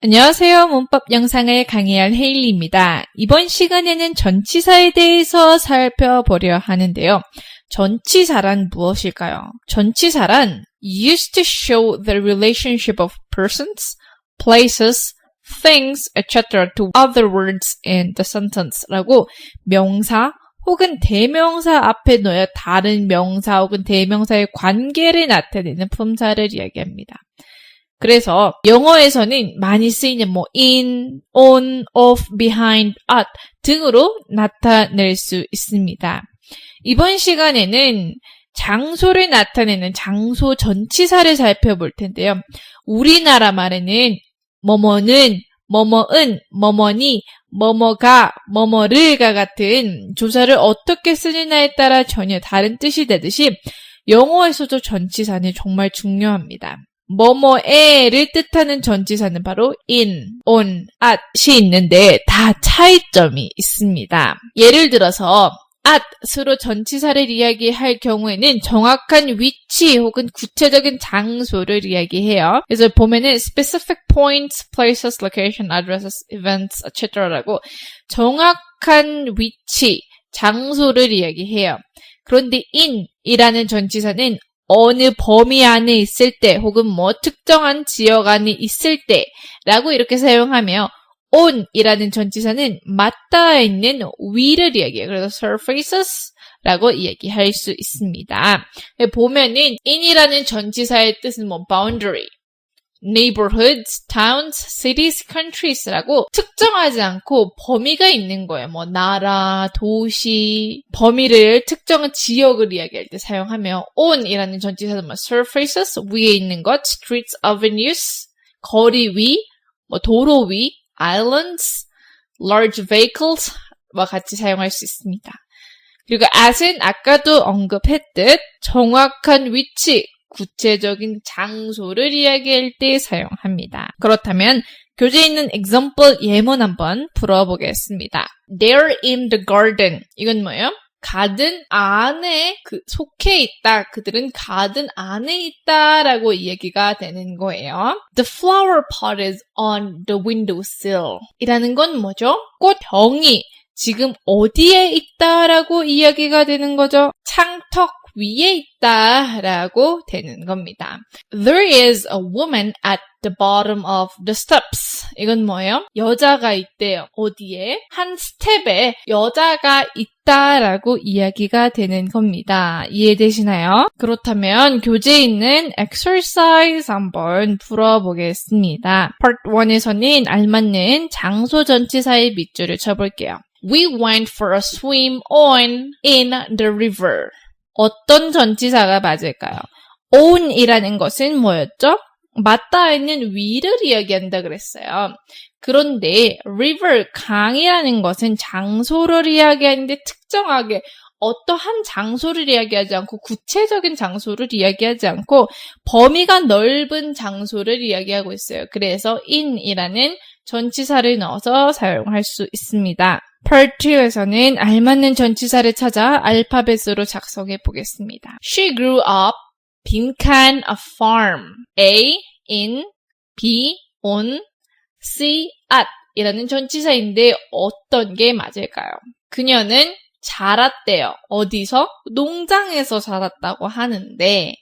안녕하세요. 문법 영상을 강의할 헤일리입니다. 이번 시간에는 전치사에 대해서 살펴보려 하는데요. 전치사란 무엇일까요? 전치사란 used to show the relationship of persons, places, things, etc. to other words in the sentence 라고 명사 혹은 대명사 앞에 놓여 다른 명사 혹은 대명사의 관계를 나타내는 품사를 이야기합니다. 그래서 영어에서는 많이 쓰이는 in, on, off, behind, at 등으로 나타낼 수 있습니다. 이번 시간에는 장소를 나타내는 장소 전치사를 살펴볼 텐데요. 우리나라 말에는 뭐뭐는, 뭐뭐은, 뭐뭐니, 뭐뭐가, 뭐뭐를가 같은 조사를 어떻게 쓰느냐에 따라 전혀 다른 뜻이 되듯이 영어에서도 전치사는 정말 중요합니다. 뭐뭐에를 뜻하는 전치사는 바로 in, on, at이 있는데 다 차이점이 있습니다. 예를 들어서 at으로 전치사를 이야기할 경우에는 정확한 위치 혹은 구체적인 장소를 이야기해요. 그래서 보면은 specific points, places, location, addresses, events, etc.라고 정확한 위치, 장소를 이야기해요. 그런데 in이라는 전치사는 어느 범위 안에 있을 때 혹은 특정한 지역 안에 있을 때 라고 이렇게 사용하며 on이라는 전치사는 맞닿아 있는 위를 이야기해요. 그래서 surfaces 라고 이야기할 수 있습니다. 보면은 in이라는 전치사의 뜻은 boundary, neighborhoods, towns, cities, countries 라고 특정하지 않고 범위가 있는 거예요. 나라, 도시, 범위를 특정한 지역을 이야기할 때 사용하며 on이라는 전치사는 surfaces, 위에 있는 것, streets, avenues, 거리 위, 도로 위, islands, large vehicles와 같이 사용할 수 있습니다. 그리고 at은 아까도 언급했듯 정확한 위치, 구체적인 장소를 이야기할 때 사용합니다. 그렇다면 교재에 있는 example 예문 한번 풀어보겠습니다. They're in the garden. 이건 뭐예요? 가든 안에 속해 있다. 그들은 가든 안에 있다라고 이야기가 되는 거예요. The flower pot is on the windowsill. 이라는 건 뭐죠? 꽃병이 지금 어디에 있다라고 이야기가 되는 거죠? 창턱 위에 있다라고 되는 겁니다. There is a woman at the bottom of the steps. 이건 뭐예요? 여자가 있대요. 어디에? 한 스텝에 여자가 있다라고 이야기가 되는 겁니다. 이해되시나요? 그렇다면 교재에 있는 exercise 한번 풀어보겠습니다. Part 1에서는 알맞는 장소 전치사의 밑줄을 쳐볼게요. We went for a swim in the river. 어떤 전치사가 맞을까요? on이라는 것은 뭐였죠? 맞닿아 있는 위를 이야기한다 그랬어요. 그런데 river, 강이라는 것은 장소를 이야기하는데 특정하게 어떠한 장소를 이야기하지 않고 구체적인 장소를 이야기하지 않고 범위가 넓은 장소를 이야기하고 있어요. 그래서 in이라는 전치사를 넣어서 사용할 수 있습니다. Part 2에서는 알맞는 전치사를 찾아 알파벳으로 작성해 보겠습니다. She grew up, 빈칸 a farm. A, in, B, on, C, at 이라는 전치사인데 어떤 게 맞을까요? 그녀는 자랐대요. 어디서? 농장에서 자랐다고 하는데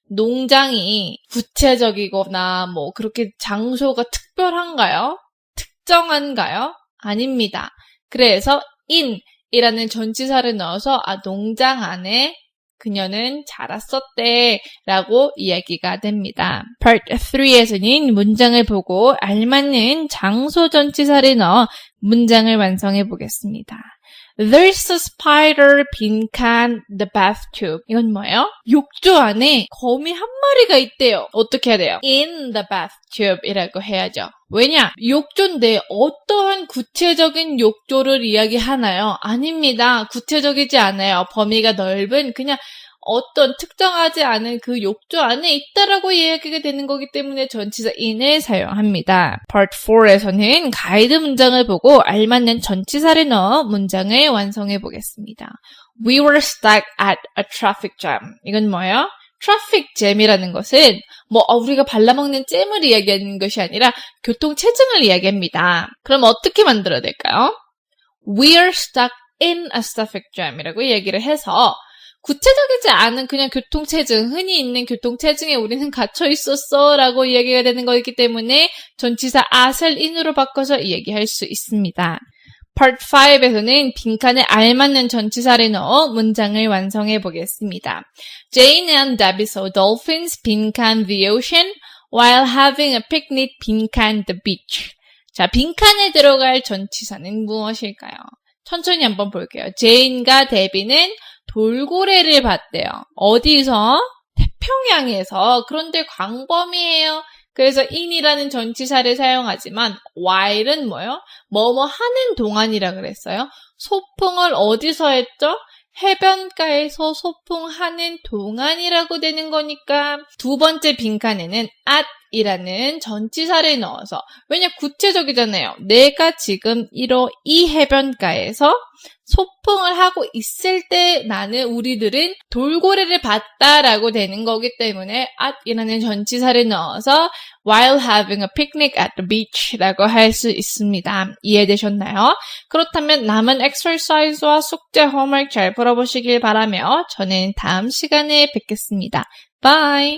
농장이 구체적이거나 그렇게 장소가 특별한가요? 특정한가요? 아닙니다. 그래서 in이라는 전치사를 넣어서 농장 안에 그녀는 자랐었대 라고 이야기가 됩니다. Part 3에서는 문장을 보고 알맞는 장소 전치사를 넣어 문장을 완성해 보겠습니다. There's a spider 빈칸 the bathtub. 이건 뭐예요? 욕조 안에 거미 한 마리가 있대요. 어떻게 해야 돼요? In the bathtub 이라고 해야죠. 왜냐? 욕조인데 어떠한 구체적인 욕조를 이야기하나요? 아닙니다. 구체적이지 않아요. 범위가 넓은 그냥 어떤 특정하지 않은 그 욕조 안에 있다라고 이야기가 되는 거기 때문에 전치사 in을 사용합니다. Part 4에서는 가이드 문장을 보고 알맞는 전치사를 넣어 문장을 완성해 보겠습니다. We were stuck at a traffic jam. 이건 뭐예요? traffic jam이라는 것은 우리가 발라먹는 잼을 이야기하는 것이 아니라 교통체증을 이야기합니다. 그럼 어떻게 만들어야 될까요? We're stuck in a traffic jam이라고 얘기를 해서 구체적이지 않은 그냥 교통체증, 흔히 있는 교통체증에 우리는 갇혀 있었어 라고 이야기가 되는 거기 때문에 전치사 at을 in으로 바꿔서 이야기할 수 있습니다. Part 5에서는 빈칸에 알맞는 전치사를 넣어 문장을 완성해 보겠습니다. Jane and Debbie saw dolphins 빈칸 the ocean while having a picnic 빈칸 the beach. 자, 빈칸에 들어갈 전치사는 무엇일까요? 천천히 한번 볼게요. 제인과 데비는 돌고래를 봤대요. 어디서? 태평양에서. 그런데 광범위해요. 그래서 in이라는 전치사를 사용하지만 while은 뭐요? 뭐뭐 하는 동안이라 그랬어요. 소풍을 어디서 했죠? 해변가에서 소풍하는 동안이라고 되는 거니까 두 번째 빈칸에는 at 이라는 전치사를 넣어서 왜냐 구체적이잖아요. 내가 지금 이 해변가에서 소풍을 하고 있을 때 우리들은 돌고래를 봤다라고 되는 거기 때문에 at 이라는 전치사를 넣어서 while having a picnic at the beach 라고 할 수 있습니다. 이해되셨나요? 그렇다면 남은 exercise와 숙제 홈워크 잘 풀어보시길 바라며 저는 다음 시간에 뵙겠습니다. Bye!